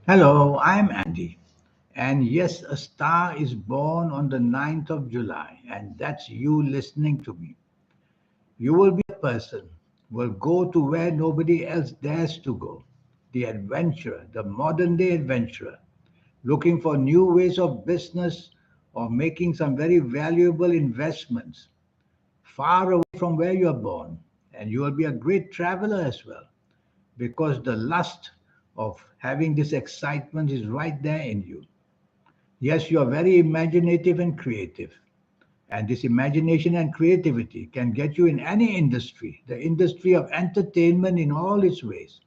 Hello, I'm Andy. And yes, a star is born on the 9th of July, and that's you listening to me. You will be a person who will go to where nobody else dares to go. The adventurer, the modern day adventurer, looking for new ways of business or making some very valuable investments far away from where you are born. And you will be a great traveler as well because the lust of having this excitement is right there in you. Yes, you are very imaginative and creative. And this imagination and creativity can get you in any industry, the industry of entertainment in all its ways.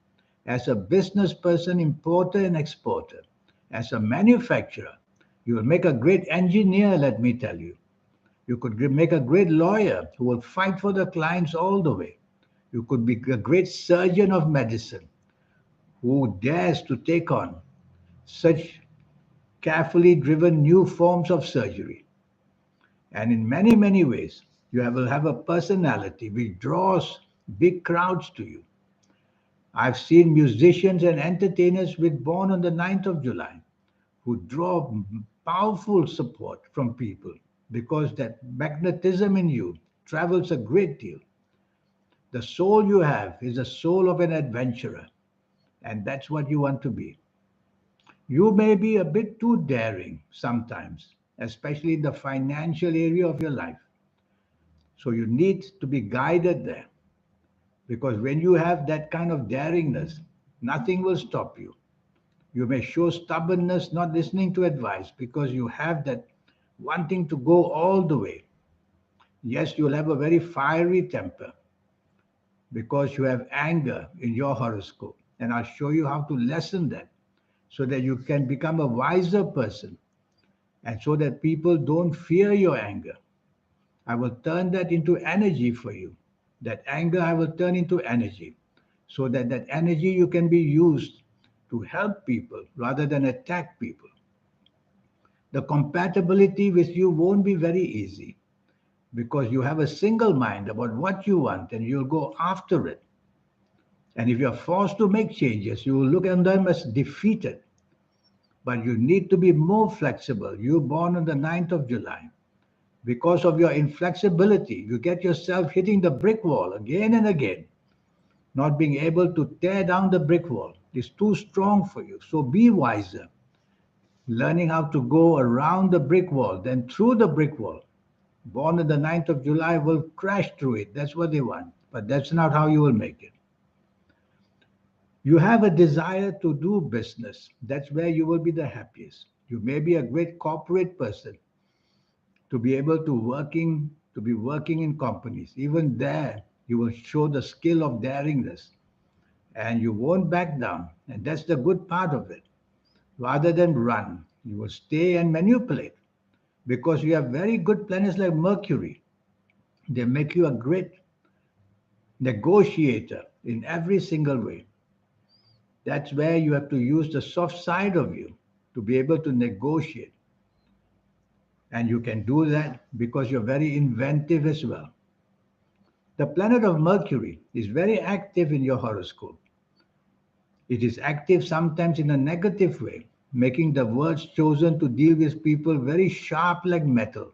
As a business person, importer and exporter, as a manufacturer, you will make a great engineer, let me tell you. You could make a great lawyer who will fight for the clients all the way. You could be a great surgeon of medicine who dares to take on such carefully driven new forms of surgery. And in many, many ways, will have a personality which draws big crowds to you. I've seen musicians and entertainers with born on the 9th of July who draw powerful support from people because that magnetism in you travels a great deal. The soul you have is the soul of an adventurer, and that's what you want to be. You may be a bit too daring sometimes, especially in the financial area of your life. So you need to be guided there because when you have that kind of daringness, nothing will stop you. You may show stubbornness, not listening to advice because you have that wanting to go all the way. Yes, you'll have a very fiery temper because you have anger in your horoscope. And I'll show you how to lessen that so that you can become a wiser person and so that people don't fear your anger. I will turn that into energy for you. That anger I will turn into energy so that that energy you can be used to help people rather than attack people. The compatibility with you won't be very easy because you have a single mind about what you want and you'll go after it. And if you're forced to make changes, you will look at them as defeated. But you need to be more flexible. You're born on the 9th of July. Because of your inflexibility, you get yourself hitting the brick wall again and again, not being able to tear down the brick wall. It's too strong for you. So be wiser, learning how to go around the brick wall, then through the brick wall. Born on the 9th of July will crash through it. That's what they want. But that's not how you will make it. You have a desire to do business. That's where you will be the happiest. You may be a great corporate person to be able to be working in companies. Even there, you will show the skill of daringness and you won't back down. And that's the good part of it. Rather than run, you will stay and manipulate because you have very good planets like Mercury. They make you a great negotiator in every single way. That's where you have to use the soft side of you to be able to negotiate. And you can do that because you're very inventive as well. The planet of Mercury is very active in your horoscope. It is active sometimes in a negative way, making the words chosen to deal with people very sharp like metal.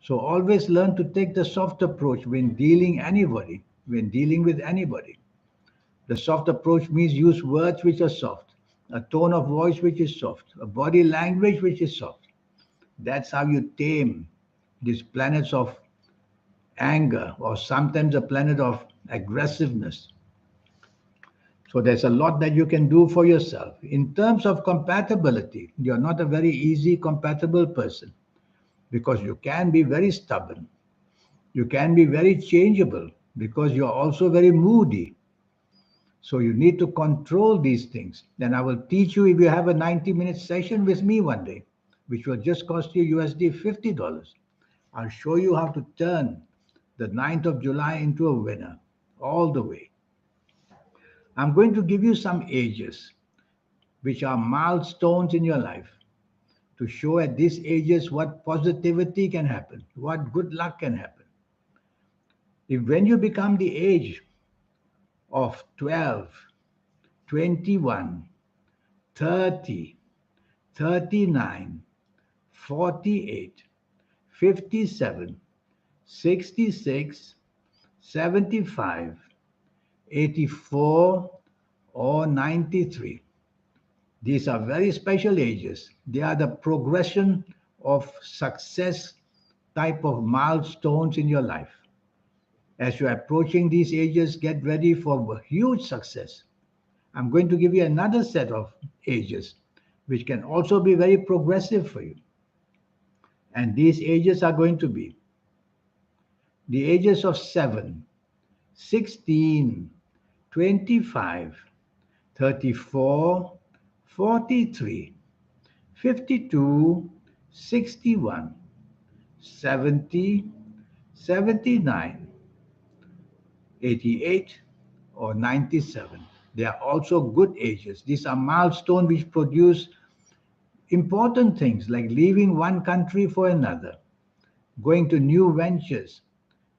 So always learn to take the soft approach when dealing with anybody. The soft approach means use words which are soft, a tone of voice which is soft, a body language which is soft. That's how you tame these planets of anger or sometimes a planet of aggressiveness. So there's a lot that you can do for yourself. In terms of compatibility, you're not a very easy compatible person because you can be very stubborn. You can be very changeable because you're also very moody. So you need to control these things. Then I will teach you if you have a 90-minute session with me one day, which will just cost you USD $50. I'll show you how to turn the 9th of July into a winner all the way. I'm going to give you some ages, which are milestones in your life, to show at these ages what positivity can happen, what good luck can happen. If when you become the age of 12, 21, 30, 39, 48, 57, 66, 75, 84, or 93. These are very special ages. They are the progression of success type of milestones in your life. As you're approaching these ages, get ready for huge success. I'm going to give you another set of ages, which can also be very progressive for you. And these ages are going to be the ages of 7, 16, 25, 34, 43, 52, 61, 70, 79, 88, or 97. They are also good ages. These are milestones which produce important things like leaving one country for another, going to new ventures,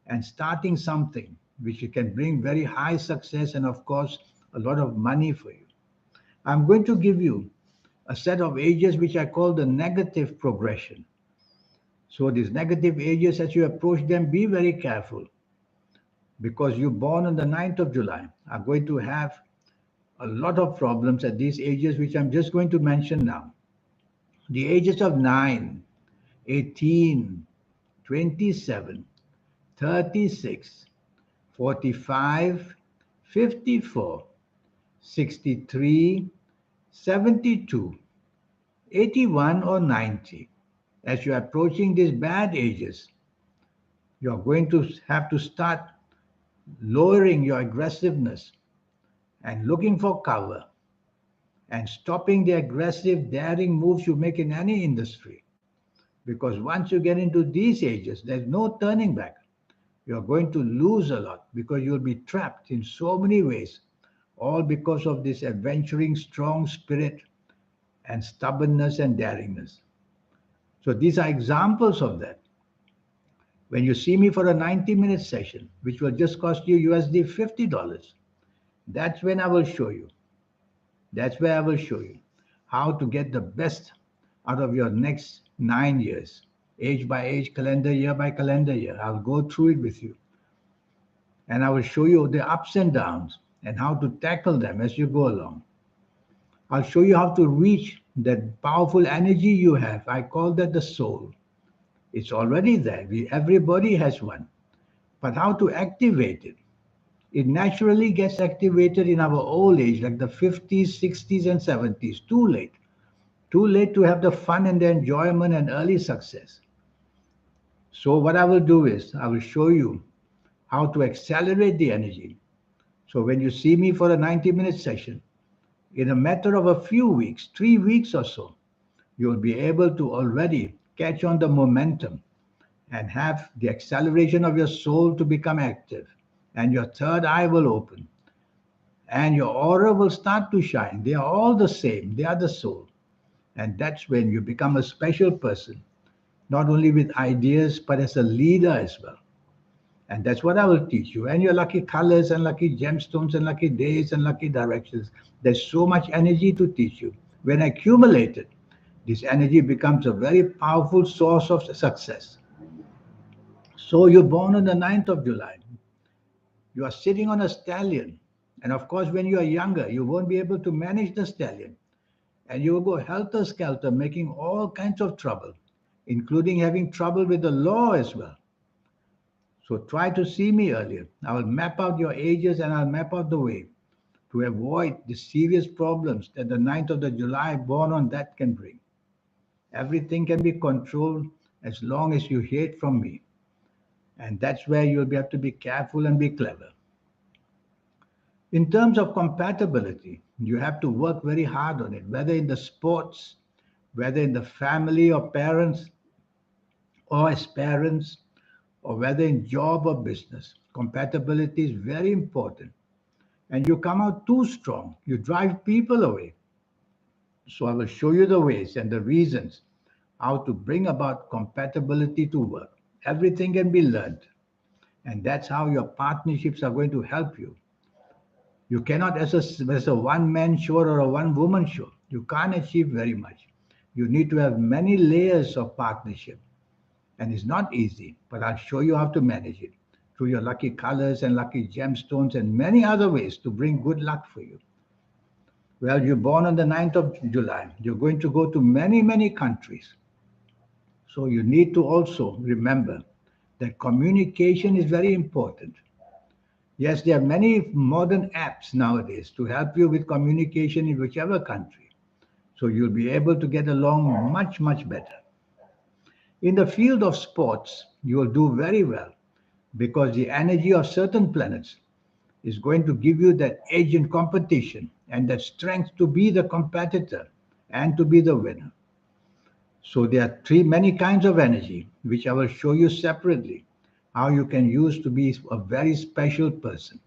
and starting something which can bring very high success and, of course, a lot of money for you. I'm going to give you a set of ages which I call the negative progression. So, these negative ages, as you approach them, be very careful because you're born on the 9th of July, are going to have a lot of problems at these ages, which I'm just going to mention now. The ages of 9, 18, 27, 36, 45, 54, 63, 72, 81, or 90. As you're approaching these bad ages, you're going to have to start lowering your aggressiveness and looking for cover and stopping the aggressive, daring moves you make in any industry. Because once you get into these ages, there's no turning back. You're going to lose a lot because you'll be trapped in so many ways, all because of this adventuring, strong spirit and stubbornness and daringness. So these are examples of that. When you see me for a 90-minute session, which will just cost you USD $50, that's when I will show you. That's where I will show you how to get the best out of your next 9 years, age by age, calendar year by calendar year. I'll go through it with you. And I will show you the ups and downs and how to tackle them as you go along. I'll show you how to reach that powerful energy you have. I call that the soul. It's already there. Everybody has one. But how to activate it? It naturally gets activated in our old age, like the 50s, 60s, and 70s. Too late. Too late to have the fun and the enjoyment and early success. So, what I will do is, I will show you how to accelerate the energy. So, when you see me for a 90-minute session, in a matter of a few weeks, 3 weeks or so, you'll be able to already catch on the momentum and have the acceleration of your soul to become active. And your third eye will open. And your aura will start to shine. They are all the same. They are the soul. And that's when you become a special person, not only with ideas, but as a leader as well. And that's what I will teach you. And your lucky colors and lucky gemstones and lucky days and lucky directions. There's so much energy to teach you. When accumulated, this energy becomes a very powerful source of success. So you're born on the 9th of July. You are sitting on a stallion. And of course, when you are younger, you won't be able to manage the stallion. And you will go helter-skelter, making all kinds of trouble, including having trouble with the law as well. So try to see me earlier. I will map out your ages and I'll map out the way to avoid the serious problems that the 9th of the July born on that can bring. Everything can be controlled as long as you hear it from me. And that's where you'll have to be careful and be clever. In terms of compatibility, you have to work very hard on it, whether in the sports, whether in the family or parents, or as parents, or whether in job or business. Compatibility is very important. And you come out too strong, you drive people away. So I will show you the ways and the reasons how to bring about compatibility to work. Everything can be learned. And that's how your partnerships are going to help you. You cannot, as a one-man show or a one-woman show, you can't achieve very much. You need to have many layers of partnership. And it's not easy, but I'll show you how to manage it through your lucky colors and lucky gemstones and many other ways to bring good luck for you. Well, you're born on the 9th of July. You're going to go to many, many countries. So you need to also remember that communication is very important. Yes, there are many modern apps nowadays to help you with communication in whichever country. So you'll be able to get along much, much better. In the field of sports, you will do very well because the energy of certain planets is going to give you that edge in competition and that strength to be the competitor and to be the winner. So there are three many kinds of energy, which I will show you separately, how you can use to be a very special person.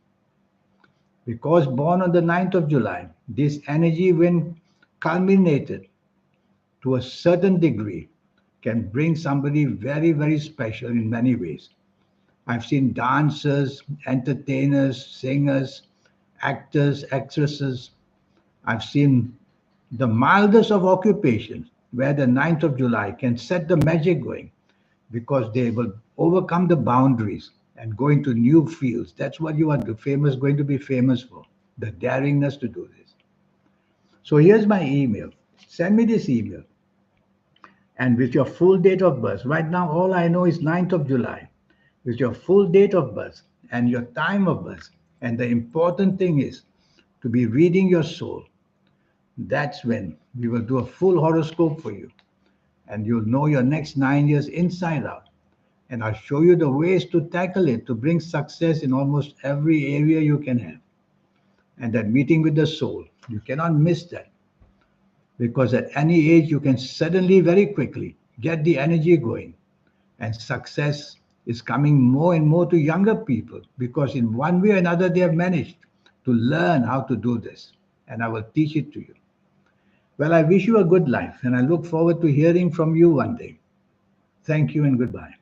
Because born on the 9th of July, this energy, when culminated to a certain degree, can bring somebody very, very special in many ways. I've seen dancers, entertainers, singers, actors, actresses. I've seen the mildest of occupations where the 9th of July can set the magic going because they will overcome the boundaries and go into new fields. That's what you are famous going to be famous for, the daringness to do this. So here's my email. Send me this email and with your full date of birth. Right now, all I know is 9th of July. With your full date of birth and your time of birth. And the important thing is to be reading your soul. That's when we will do a full horoscope for you. And you'll know your next 9 years inside out. And I'll show you the ways to tackle it to bring success in almost every area you can have. And that meeting with the soul, you cannot miss that because at any age you can suddenly, very quickly get the energy going. And success is coming more and more to younger people because, in one way or another, they have managed to learn how to do this. And I will teach it to you. Well, I wish you a good life and I look forward to hearing from you one day. Thank you and goodbye.